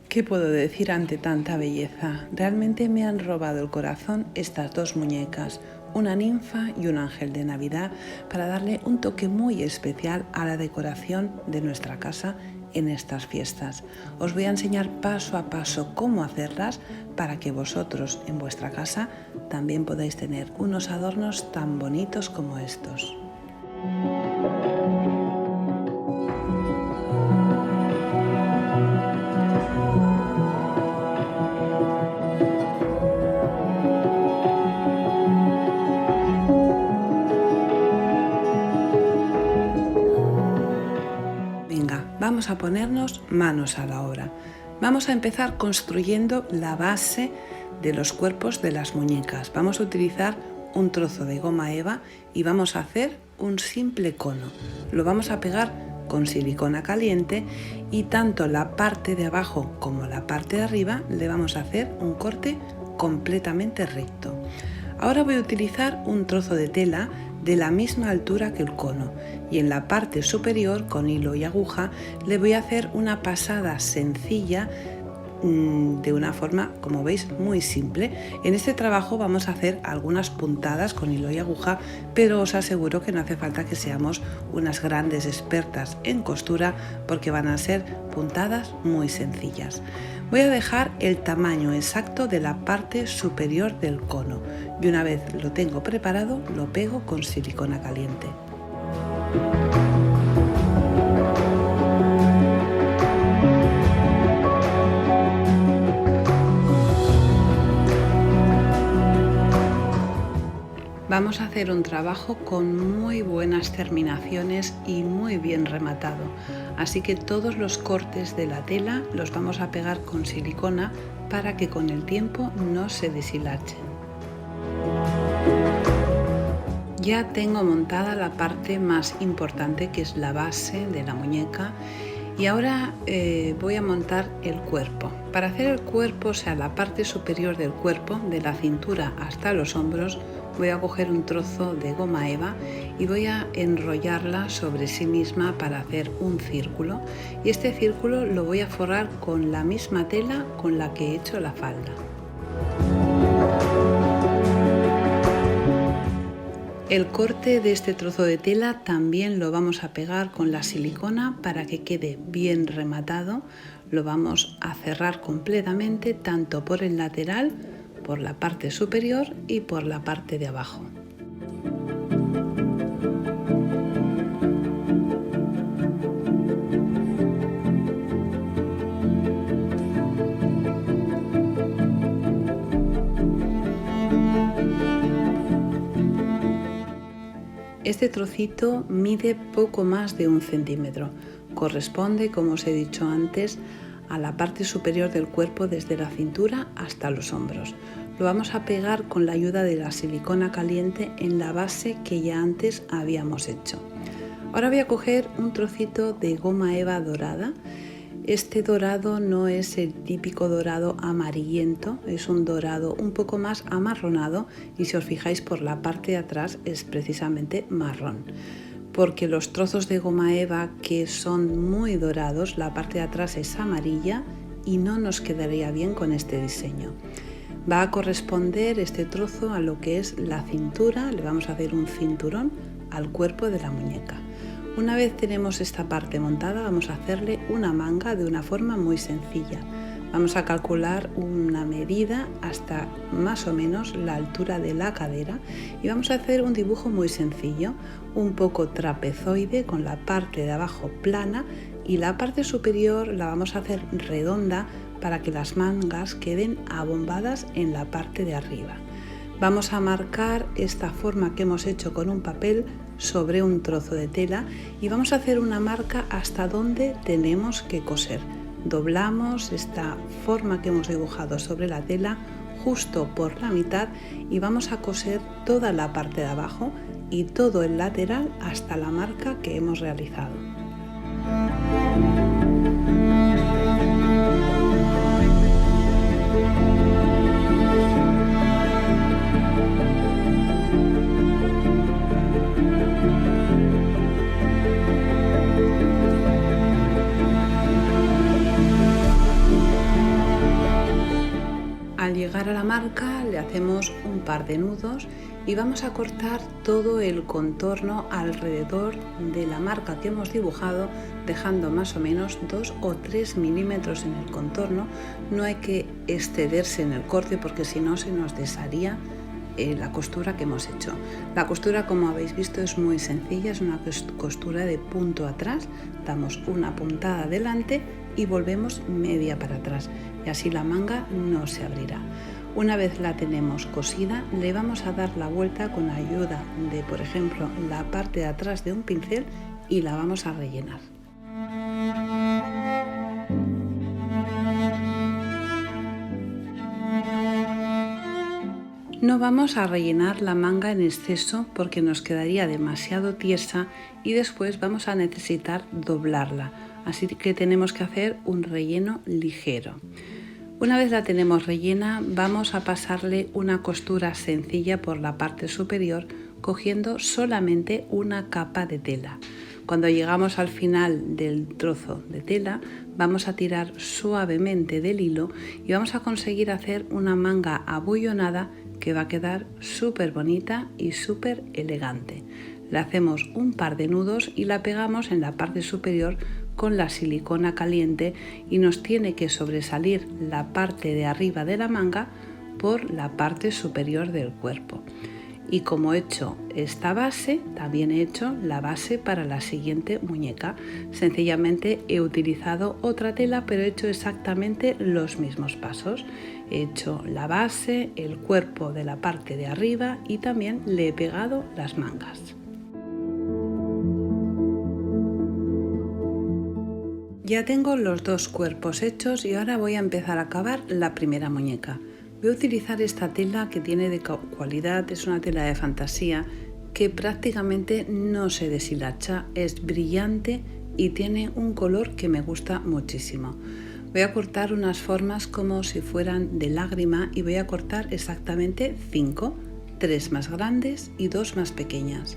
¿Qué puedo decir ante tanta belleza? Realmente me han robado el corazón estas dos muñecas, una ninfa y un ángel de Navidad, para darle un toque muy especial a la decoración de nuestra casa en estas fiestas. Os voy a enseñar paso a paso cómo hacerlas para que vosotros en vuestra casa también podáis tener unos adornos tan bonitos como estos. Vamos a ponernos manos a la obra. Vamos a empezar construyendo la base de los cuerpos de las muñecas. Vamos a utilizar un trozo de goma eva y vamos a hacer un simple cono. Lo vamos a pegar con silicona caliente y tanto la parte de abajo como la parte de arriba le vamos a hacer un corte completamente recto. Ahora voy a utilizar un trozo de tela de la misma altura que el cono y en la parte superior con hilo y aguja le voy a hacer una pasada sencilla de una forma, como veis, muy simple. En este trabajo vamos a hacer algunas puntadas con hilo y aguja, pero os aseguro que no hace falta que seamos unas grandes expertas en costura porque van a ser puntadas muy sencillas. Voy a dejar el tamaño exacto de la parte superior del cono y una vez lo tengo preparado lo pego con silicona caliente. Vamos a hacer un trabajo con muy buenas terminaciones y muy bien rematado, así que todos los cortes de la tela los vamos a pegar con silicona para que con el tiempo no se deshilachen. Ya tengo montada la parte más importante, que es la base de la muñeca, y ahora voy a montar el cuerpo. Para hacer el cuerpo, o sea, la parte superior del cuerpo, de la cintura hasta los hombros, voy a coger un trozo de goma eva y voy a enrollarla sobre sí misma para hacer un círculo, y este círculo lo voy a forrar con la misma tela con la que he hecho la falda. El corte de este trozo de tela también lo vamos a pegar con la silicona para que quede bien rematado. Lo vamos a cerrar completamente tanto por el lateral, por la parte superior y por la parte de abajo. Este trocito mide poco más de 1 centímetro. Corresponde, como os he dicho antes, a la parte superior del cuerpo desde la cintura hasta los hombros. Lo vamos a pegar con la ayuda de la silicona caliente en la base que ya antes habíamos hecho. Ahora voy a coger un trocito de goma eva dorada. Este dorado no es el típico dorado amarillento, es un dorado un poco más amarronado y si os fijáis por la parte de atrás es precisamente marrón. Porque los trozos de goma eva que son muy dorados, la parte de atrás es amarilla y no nos quedaría bien con este diseño. Va a corresponder este trozo a lo que es la cintura, le vamos a hacer un cinturón al cuerpo de la muñeca. Una vez tenemos esta parte montada, vamos a hacerle una manga de una forma muy sencilla. Vamos a calcular una medida hasta más o menos la altura de la cadera y vamos a hacer un dibujo muy sencillo, un poco trapezoide con la parte de abajo plana y la parte superior la vamos a hacer redonda para que las mangas queden abombadas en la parte de arriba. Vamos a marcar esta forma que hemos hecho con un papel sobre un trozo de tela y vamos a hacer una marca hasta donde tenemos que coser. Doblamos esta forma que hemos dibujado sobre la tela justo por la mitad y vamos a coser toda la parte de abajo y todo el lateral hasta la marca que hemos realizado. Al llegar a la marca le hacemos un par de nudos y vamos a cortar todo el contorno alrededor de la marca que hemos dibujado, dejando más o menos 2 o 3 milímetros en el contorno. No hay que excederse en el corte porque si no se nos desharía la costura que hemos hecho. La costura, como habéis visto, es muy sencilla, es una costura de punto atrás, damos una puntada adelante y volvemos media para atrás y así la manga no se abrirá. Una vez la tenemos cosida, le vamos a dar la vuelta con ayuda de, por ejemplo, la parte de atrás de un pincel y la vamos a rellenar. No vamos a rellenar la manga en exceso porque nos quedaría demasiado tiesa y después vamos a necesitar doblarla, así que tenemos que hacer un relleno ligero. Una vez la tenemos rellena, vamos a pasarle una costura sencilla por la parte superior cogiendo solamente una capa de tela. Cuando llegamos al final del trozo de tela, vamos a tirar suavemente del hilo y vamos a conseguir hacer una manga abullonada que va a quedar súper bonita y súper elegante. Le hacemos un par de nudos y la pegamos en la parte superior con la silicona caliente y nos tiene que sobresalir la parte de arriba de la manga por la parte superior del cuerpo. Y como he hecho esta base, también he hecho la base para la siguiente muñeca. Sencillamente he utilizado otra tela, pero he hecho exactamente los mismos pasos. He hecho la base, el cuerpo de la parte de arriba y también le he pegado las mangas. Ya tengo los dos cuerpos hechos y ahora voy a empezar a acabar la primera muñeca. Voy a utilizar esta tela que tiene de cualidad, es una tela de fantasía que prácticamente no se deshilacha, es brillante y tiene un color que me gusta muchísimo. Voy a cortar unas formas como si fueran de lágrima y voy a cortar exactamente 5, 3 más grandes y 2 más pequeñas.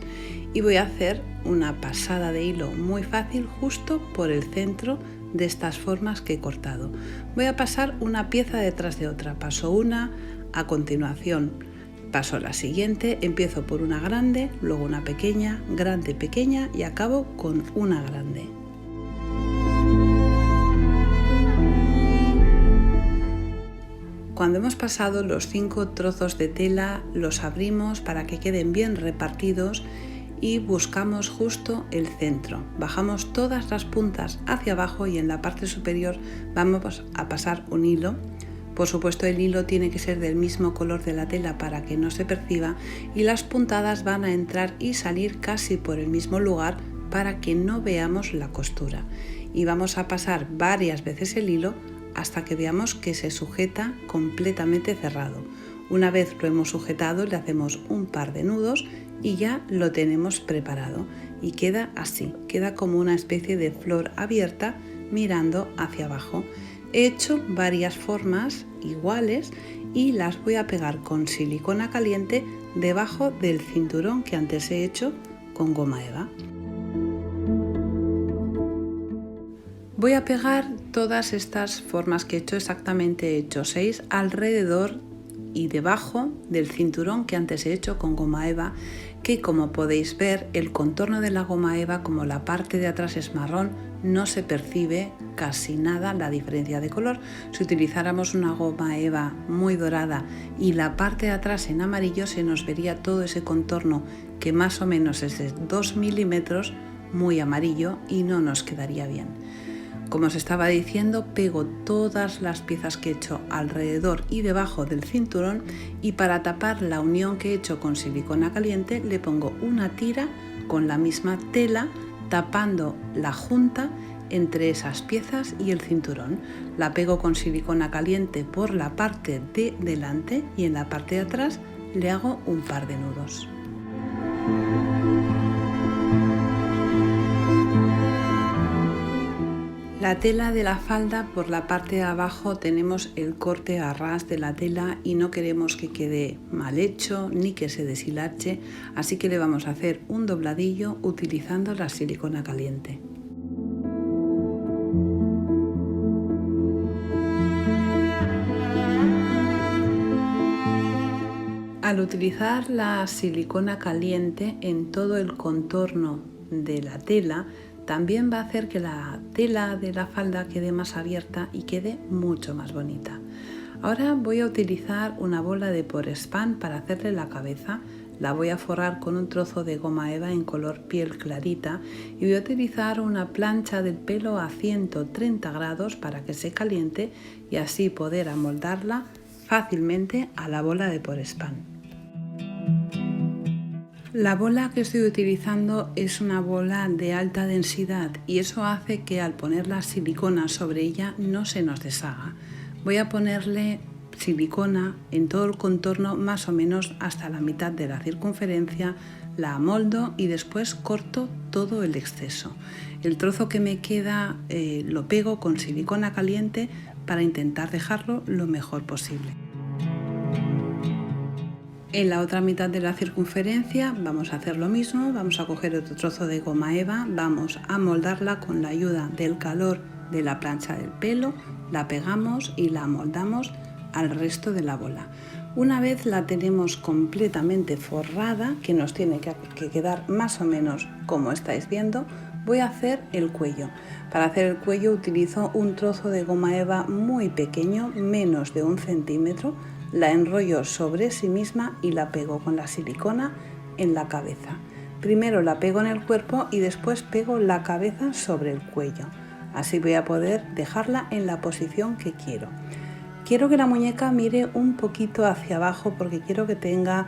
Y voy a hacer una pasada de hilo muy fácil justo por el centro de estas formas que he cortado. Voy a pasar una pieza detrás de otra, paso una, a continuación paso la siguiente, empiezo por una grande, luego una pequeña, grande, pequeña y acabo con una grande. Cuando hemos pasado los 5 trozos de tela, los abrimos para que queden bien repartidos y buscamos justo el centro. Bajamos todas las puntas hacia abajo y en la parte superior vamos a pasar un hilo. Por supuesto, el hilo tiene que ser del mismo color de la tela para que no se perciba y las puntadas van a entrar y salir casi por el mismo lugar para que no veamos la costura. Y vamos a pasar varias veces el hilo hasta que veamos que se sujeta completamente cerrado. Una vez lo hemos sujetado, le hacemos un par de nudos y ya lo tenemos preparado y queda así, queda como una especie de flor abierta mirando hacia abajo. He hecho varias formas iguales y las voy a pegar con silicona caliente debajo del cinturón que antes he hecho con goma eva. Voy a pegar todas estas formas que he hecho, exactamente he hecho 6 alrededor y debajo del cinturón que antes he hecho con goma eva, que como podéis ver el contorno de la goma eva, como la parte de atrás es marrón, no se percibe casi nada la diferencia de color. Si utilizáramos una goma eva muy dorada y la parte de atrás en amarillo, se nos vería todo ese contorno que más o menos es de 2 milímetros muy amarillo y no nos quedaría bien. Como os estaba diciendo, pego todas las piezas que he hecho alrededor y debajo del cinturón y para tapar la unión que he hecho con silicona caliente le pongo una tira con la misma tela tapando la junta entre esas piezas y el cinturón. La pego con silicona caliente por la parte de delante y en la parte de atrás le hago un par de nudos. La tela de la falda, por la parte de abajo tenemos el corte a ras de la tela y no queremos que quede mal hecho ni que se deshilache, así que le vamos a hacer un dobladillo utilizando la silicona caliente. Al utilizar la silicona caliente en todo el contorno de la tela, también va a hacer que la tela de la falda quede más abierta y quede mucho más bonita. Ahora voy a utilizar una bola de Porespun para hacerle la cabeza. La voy a forrar con un trozo de goma eva en color piel clarita y voy a utilizar una plancha del pelo a 130 grados para que se caliente y así poder amoldarla fácilmente a la bola de Porespun. La bola que estoy utilizando es una bola de alta densidad y eso hace que al poner la silicona sobre ella no se nos deshaga. Voy a ponerle silicona en todo el contorno más o menos hasta la mitad de la circunferencia, la amoldo y después corto todo el exceso. El trozo que me queda lo pego con silicona caliente para intentar dejarlo lo mejor posible. En la otra mitad de la circunferencia vamos a hacer lo mismo, vamos a coger otro trozo de goma eva, vamos a moldarla con la ayuda del calor de la plancha del pelo, la pegamos y la amoldamos al resto de la bola. Una vez la tenemos completamente forrada, que nos tiene que quedar más o menos como estáis viendo, voy a hacer el cuello. Para hacer el cuello utilizo un trozo de goma eva muy pequeño, menos de 1 centímetro, la enrollo sobre sí misma y la pego con la silicona en la cabeza. Primero la pego en el cuerpo y después pego la cabeza sobre el cuello. Así voy a poder dejarla en la posición que quiero. Quiero que la muñeca mire un poquito hacia abajo porque quiero que tenga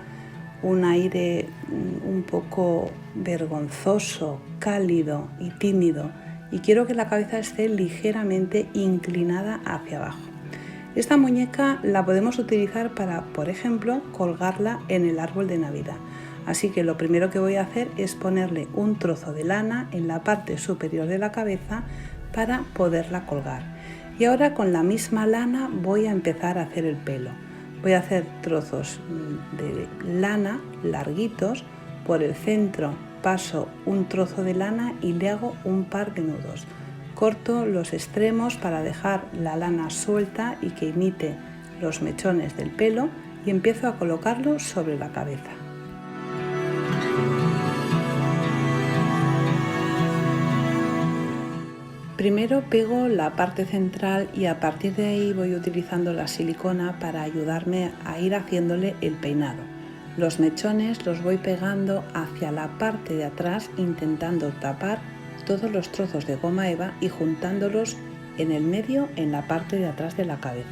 un aire un poco vergonzoso, cálido y tímido. Y quiero que la cabeza esté ligeramente inclinada hacia abajo. Esta muñeca la podemos utilizar para, por ejemplo, colgarla en el árbol de Navidad. Así que lo primero que voy a hacer es ponerle un trozo de lana en la parte superior de la cabeza para poderla colgar. Y ahora con la misma lana voy a empezar a hacer el pelo. Voy a hacer trozos de lana larguitos, por el centro paso un trozo de lana y le hago un par de nudos. Corto los extremos para dejar la lana suelta y que imite los mechones del pelo y empiezo a colocarlo sobre la cabeza. Primero pego la parte central y a partir de ahí voy utilizando la silicona para ayudarme a ir haciéndole el peinado. Los mechones los voy pegando hacia la parte de atrás intentando tapar todos los trozos de goma eva y juntándolos en el medio en la parte de atrás de la cabeza.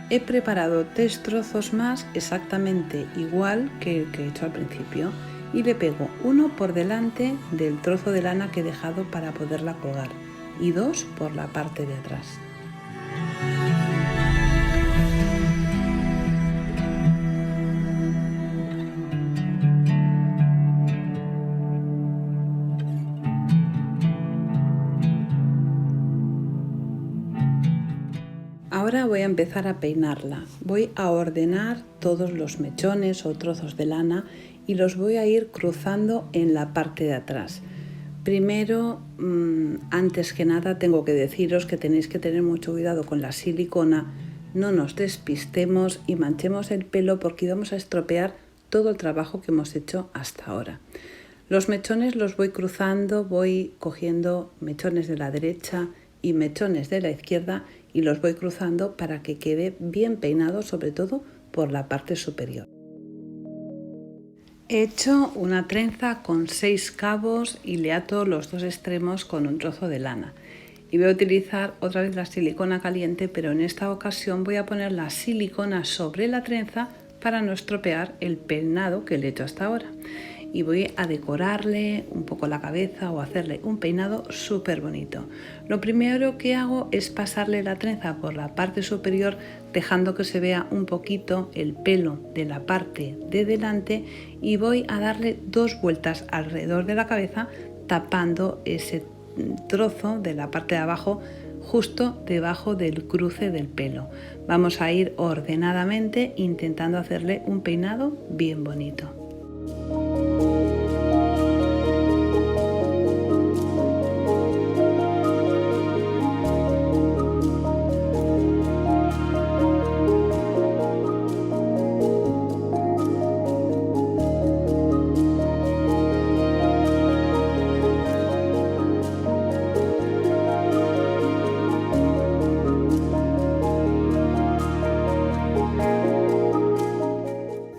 He preparado 3 trozos más exactamente igual que el que he hecho al principio y le pego uno por delante del trozo de lana que he dejado para poderla colgar y 2 por la parte de atrás. Ahora voy a empezar a peinarla. Voy a ordenar todos los mechones o trozos de lana y los voy a ir cruzando en la parte de atrás. Primero, antes que nada, tengo que deciros que tenéis que tener mucho cuidado con la silicona, no nos despistemos y manchemos el pelo porque vamos a estropear todo el trabajo que hemos hecho hasta ahora. Los mechones los voy cruzando, voy cogiendo mechones de la derecha y mechones de la izquierda y los voy cruzando para que quede bien peinado, sobre todo por la parte superior. He hecho una trenza con 6 cabos y le ato los 2 extremos con un trozo de lana. Y voy a utilizar otra vez la silicona caliente, pero en esta ocasión voy a poner la silicona sobre la trenza para no estropear el peinado que le he hecho hasta ahora. y voy a decorarle un poco la cabeza o hacerle un peinado súper bonito. Lo primero que hago es pasarle la trenza por la parte superior, dejando que se vea un poquito el pelo de la parte de delante, y voy a darle 2 vueltas alrededor de la cabeza, tapando ese trozo de la parte de abajo justo debajo del cruce del pelo. Vamos a ir ordenadamente intentando hacerle un peinado bien bonito.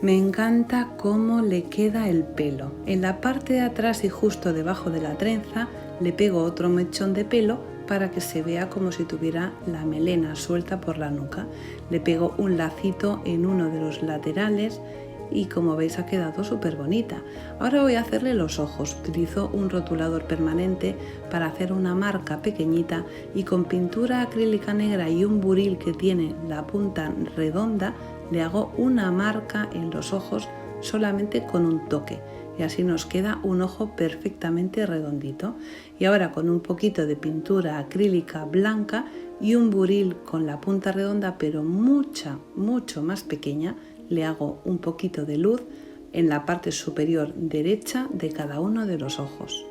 Me encanta cómo le queda el pelo. En la parte de atrás y justo debajo de la trenza le pego otro mechón de pelo para que se vea como si tuviera la melena suelta por la nuca. Le pego un lacito en uno de los laterales y como veis ha quedado súper bonita. Ahora voy a hacerle los ojos. Utilizo un rotulador permanente para hacer una marca pequeñita y con pintura acrílica negra y un buril que tiene la punta redonda le hago una marca en los ojos solamente con un toque y así nos queda un ojo perfectamente redondito. Y ahora con un poquito de pintura acrílica blanca y un buril con la punta redonda pero mucho más pequeña, le hago un poquito de luz en la parte superior derecha de cada uno de los ojos.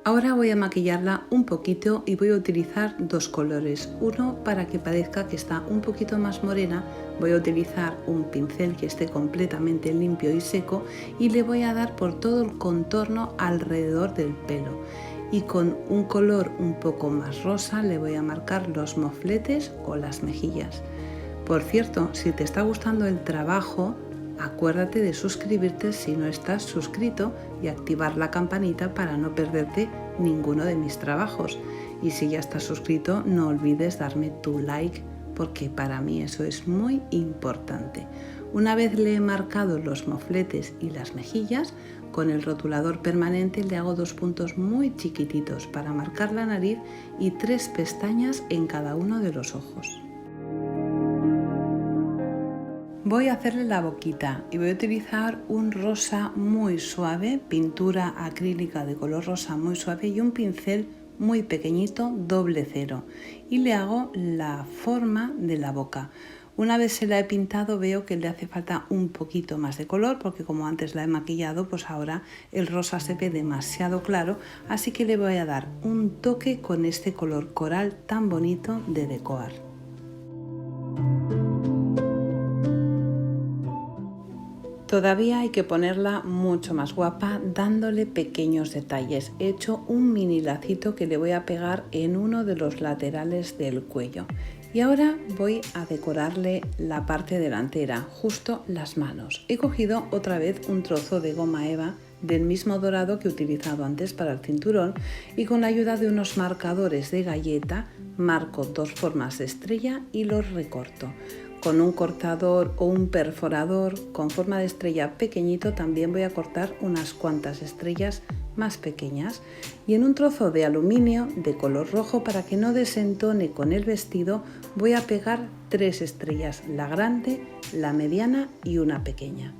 Ahora voy a maquillarla un poquito y voy a utilizar 2 colores. Uno, para que parezca que está un poquito más morena, voy a utilizar un pincel que esté completamente limpio y seco y le voy a dar por todo el contorno alrededor del pelo. Y con un color un poco más rosa le voy a marcar los mofletes o las mejillas. Por cierto, si te está gustando el trabajo, acuérdate de suscribirte si no estás suscrito y activar la campanita para no perderte ninguno de mis trabajos. Y si ya estás suscrito, no olvides darme tu like porque para mí eso es muy importante. Una vez le he marcado los mofletes y las mejillas, con el rotulador permanente le hago 2 puntos muy chiquititos para marcar la nariz y 3 pestañas en cada uno de los ojos. Voy a hacerle la boquita y voy a utilizar un rosa muy suave, pintura acrílica de color rosa muy suave y un pincel muy pequeñito 00 y le hago la forma de la boca. Una vez se la he pintado veo que le hace falta un poquito más de color porque como antes la he maquillado, pues ahora el rosa se ve demasiado claro, así que le voy a dar un toque con este color coral tan bonito de Decoar. Todavía hay que ponerla mucho más guapa dándole pequeños detalles. He hecho un mini lacito que le voy a pegar en uno de los laterales del cuello. Y ahora voy a decorarle la parte delantera, justo las manos. He cogido otra vez un trozo de goma eva del mismo dorado que he utilizado antes para el cinturón y con la ayuda de unos marcadores de galleta marco 2 formas de estrella y los recorto. Con un cortador o un perforador con forma de estrella pequeñito también voy a cortar unas cuantas estrellas más pequeñas y en un trozo de aluminio de color rojo para que no desentone con el vestido voy a pegar 3 estrellas, la grande, la mediana y una pequeña.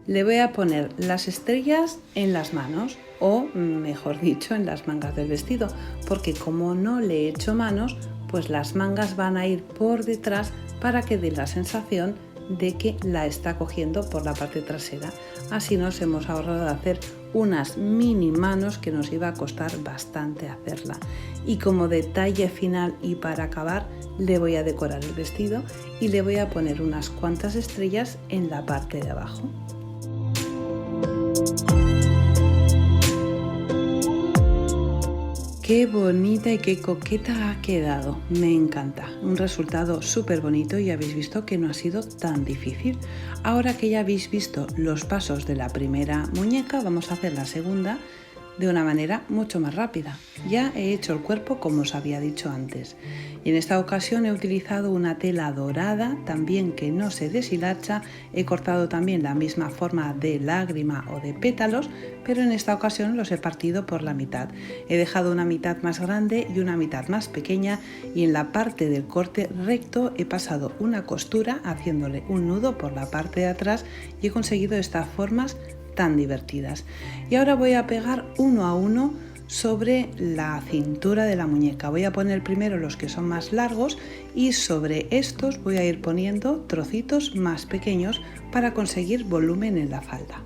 Le voy a poner las estrellas en las manos o mejor dicho en las mangas del vestido porque como no le he hecho manos pues las mangas van a ir por detrás para que dé la sensación de que la está cogiendo por la parte trasera. Así nos hemos ahorrado de hacer unas mini manos que nos iba a costar bastante hacerla. Y como detalle final y para acabar le voy a decorar el vestido y le voy a poner unas cuantas estrellas en la parte de abajo. Qué bonita y qué coqueta ha quedado, me encanta. Un resultado súper bonito y habéis visto que no ha sido tan difícil. Ahora que ya habéis visto los pasos de la primera muñeca, vamos a hacer la segunda de una manera mucho más rápida. Ya he hecho el cuerpo como os había dicho antes y en esta ocasión he utilizado una tela dorada también que no se deshilacha. He cortado también la misma forma de lágrima o de pétalos, pero en esta ocasión los he partido por la mitad. He dejado una mitad más grande y una mitad más pequeña y en la parte del corte recto he pasado una costura haciéndole un nudo por la parte de atrás y he conseguido estas formas tan divertidas. Y ahora voy a pegar uno a uno sobre la cintura de la muñeca. Voy a poner primero los que son más largos y sobre estos voy a ir poniendo trocitos más pequeños para conseguir volumen en la falda.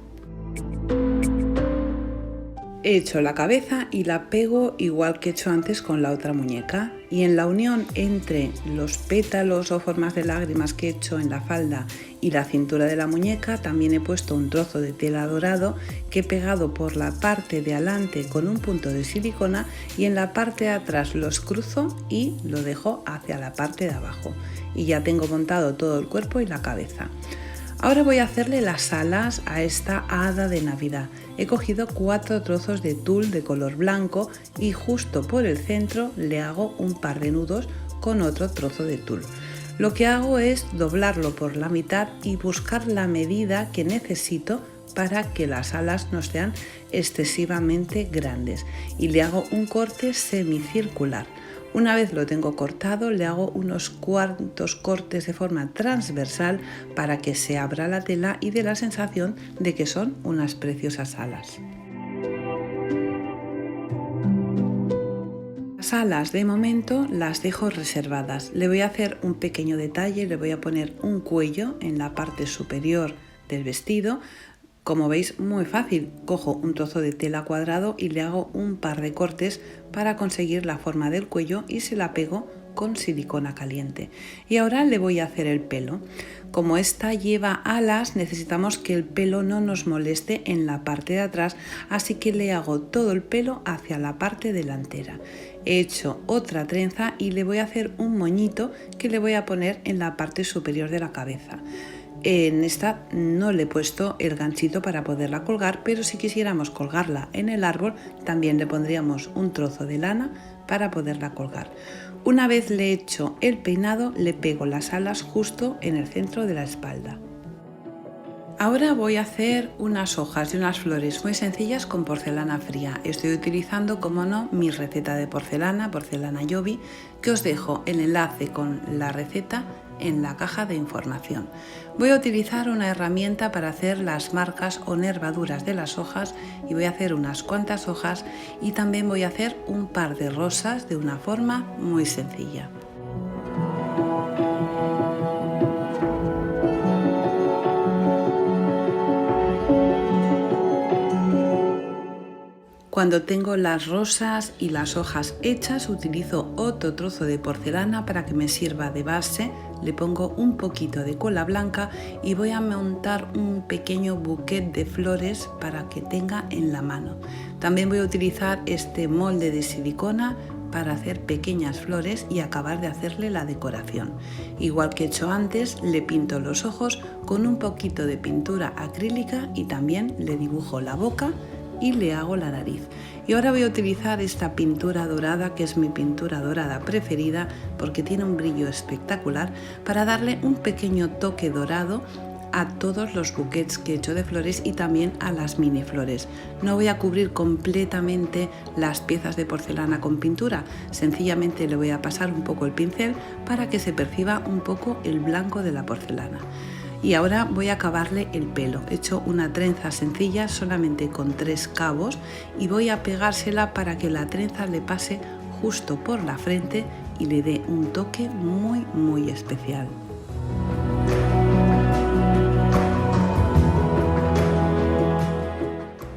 He hecho la cabeza y la pego igual que he hecho antes con la otra muñeca, y en la unión entre los pétalos o formas de lágrimas que he hecho en la falda y la cintura de la muñeca también he puesto un trozo de tela dorado que he pegado por la parte de adelante con un punto de silicona y en la parte de atrás los cruzo y lo dejo hacia la parte de abajo y ya tengo montado todo el cuerpo y la cabeza. Ahora voy a hacerle las alas a esta hada de Navidad. He cogido 4 trozos de tul de color blanco y justo por el centro le hago un par de nudos con otro trozo de tul. Lo que hago es doblarlo por la mitad y buscar la medida que necesito para que las alas no sean excesivamente grandes y le hago un corte semicircular. Una vez lo tengo cortado, le hago unos cuantos cortes de forma transversal para que se abra la tela y dé la sensación de que son unas preciosas alas. Las alas de momento las dejo reservadas. Le voy a hacer un pequeño detalle, le voy a poner un cuello en la parte superior del vestido. Como veis, muy fácil, cojo un trozo de tela cuadrado y le hago un par de cortes para conseguir la forma del cuello y se la pego con silicona caliente. Y ahora le voy a hacer el pelo. Como esta lleva alas, necesitamos que el pelo no nos moleste en la parte de atrás, así que le hago todo el pelo hacia la parte delantera. He hecho otra trenza y le voy a hacer un moñito que le voy a poner en la parte superior de la cabeza. En esta no le he puesto el ganchito para poderla colgar, pero si quisiéramos colgarla en el árbol también le pondríamos un trozo de lana para poderla colgar. Una vez le he hecho el peinado, le pego las alas justo en el centro de la espalda. Ahora voy a hacer unas hojas y unas flores muy sencillas con porcelana fría. Estoy utilizando, como no, mi receta de porcelana Jovi, que os dejo el enlace con la receta en la caja de información. Voy a utilizar una herramienta para hacer las marcas o nervaduras de las hojas y voy a hacer unas cuantas hojas y también voy a hacer un par de rosas de una forma muy sencilla. Cuando tengo las rosas y las hojas hechas, utilizo otro trozo de porcelana para que me sirva de base. Le pongo un poquito de cola blanca y voy a montar un pequeño buquet de flores para que tenga en la mano. También voy a utilizar este molde de silicona para hacer pequeñas flores y acabar de hacerle la decoración. Igual que he hecho antes, le pinto los ojos con un poquito de pintura acrílica y también le dibujo la boca y le hago la nariz. Y ahora voy a utilizar esta pintura dorada, que es mi pintura dorada preferida porque tiene un brillo espectacular, para darle un pequeño toque dorado a todos los buquets que he hecho de flores y también a las mini flores. No voy a cubrir completamente las piezas de porcelana con pintura, sencillamente le voy a pasar un poco el pincel para que se perciba un poco el blanco de la porcelana. Y ahora voy a acabarle el pelo. He hecho una trenza sencilla solamente con 3 cabos y voy a pegársela para que la trenza le pase justo por la frente y le dé un toque muy especial.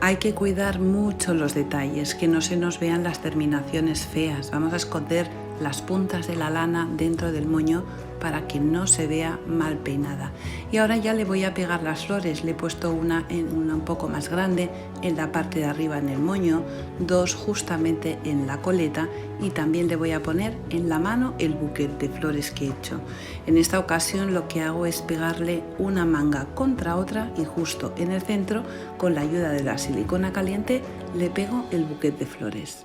Hay que cuidar mucho los detalles, que no se nos vean las terminaciones feas. Vamos a esconder las puntas de la lana dentro del moño para que no se vea mal peinada. Y ahora ya le voy a pegar las flores. Le he puesto una un poco más grande en la parte de arriba en el moño, 2 justamente en la coleta, y también le voy a poner en la mano el buquet de flores que he hecho. En esta ocasión lo que hago es pegarle una manga contra otra y justo en el centro, con la ayuda de la silicona caliente, le pego el buquet de flores.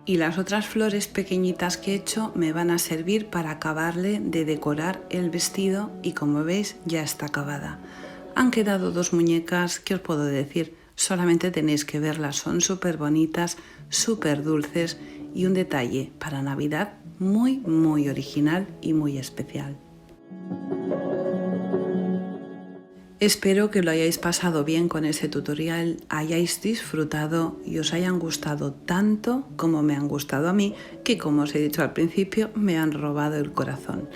Y las otras flores pequeñitas que he hecho me van a servir para acabarle de decorar el vestido, y como veis ya está acabada. Han quedado 2 muñecas, ¿qué os puedo decir? Solamente tenéis que verlas, son súper bonitas, súper dulces, y un detalle para Navidad muy original y muy especial. Espero que lo hayáis pasado bien con este tutorial, hayáis disfrutado y os hayan gustado tanto como me han gustado a mí, que como os he dicho al principio, me han robado el corazón.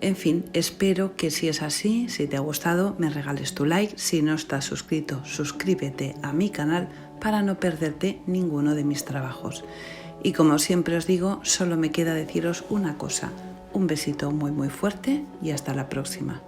En fin, espero que si es así, si te ha gustado, me regales tu like. Si no estás suscrito, suscríbete a mi canal para no perderte ninguno de mis trabajos. Y como siempre os digo, solo me queda deciros una cosa: un besito muy fuerte y hasta la próxima.